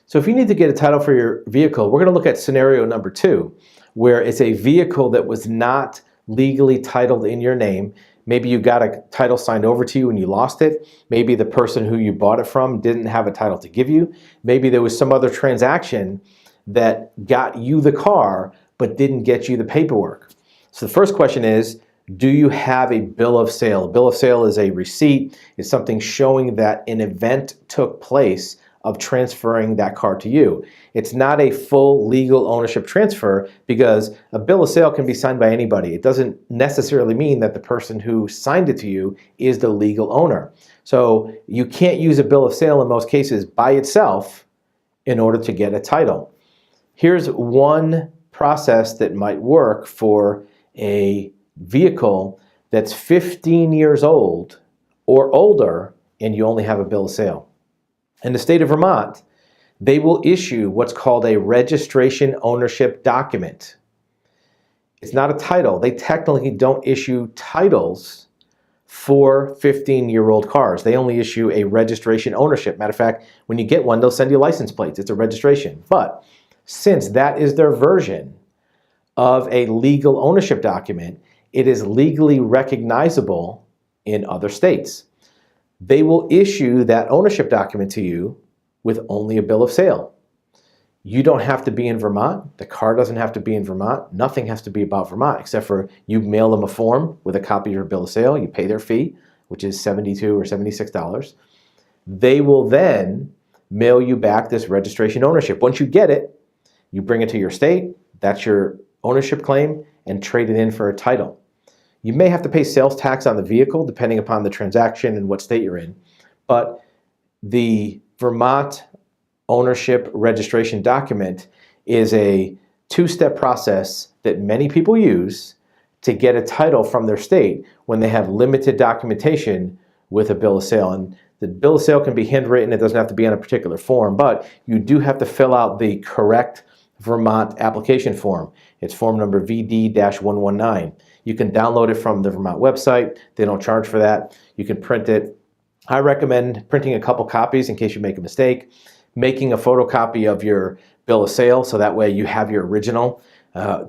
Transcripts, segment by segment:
So if you need to get a title for your vehicle, we're going to look at scenario number 2, where it's a vehicle that was not legally titled in your name. Maybe you got a title signed over to you and you lost it. Maybe the person who you bought it from didn't have a title to give you. Maybe there was some other transaction that got you the car but didn't get you the paperwork. So the first question is, do you have a bill of sale? A bill of sale is a receipt. It's something showing that an event took place of transferring that car to you. It's not a full legal ownership transfer because a bill of sale can be signed by anybody. It doesn't necessarily mean that the person who signed it to you is the legal owner. So you can't use a bill of sale in most cases by itself in order to get a title. Here's one process that might work for a vehicle that's 15 years old or older and you only have a bill of sale. In the state of Vermont, they will issue what's called a registration ownership document. It's not a title. They technically don't issue titles for 15-year-old cars. They only issue a registration ownership. Matter of fact, when you get one, they'll send you license plates. It's a registration. But since that is their version of a legal ownership document, it is legally recognizable in other states. They will issue that ownership document to you with only a bill of sale. You don't have to be in Vermont. The car doesn't have to be in Vermont. Nothing has to be about Vermont except for you mail them a form with a copy of your bill of sale. You pay their fee, which is $72 or $76. They will then mail you back this registration ownership. Once you get it, you bring it to your state. That's your ownership claim and trade it in for a title. You may have to pay sales tax on the vehicle depending upon the transaction and what state you're in, but the Vermont ownership registration document is a two-step process that many people use to get a title from their state when they have limited documentation with a bill of sale. And the bill of sale can be handwritten. It doesn't have to be on a particular form, but you do have to fill out the correct Vermont application form. It's form number VD-119. You can download it from the Vermont website. They don't charge for that. You can print it. I recommend printing a couple copies in case you make a mistake, making a photocopy of your bill of sale so that way you have your original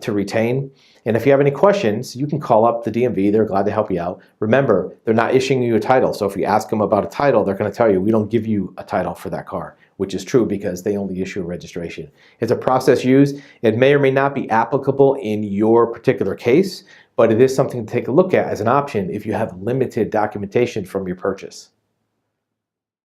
to retain. And if you have any questions, you can call up the DMV. They're glad to help you out. Remember, they're not issuing you a title. So if you ask them about a title, they're going to tell you, we don't give you a title for that car, which is true because they only issue a registration. It's a process used. It may or may not be applicable in your particular case, but it is something to take a look at as an option if you have limited documentation from your purchase.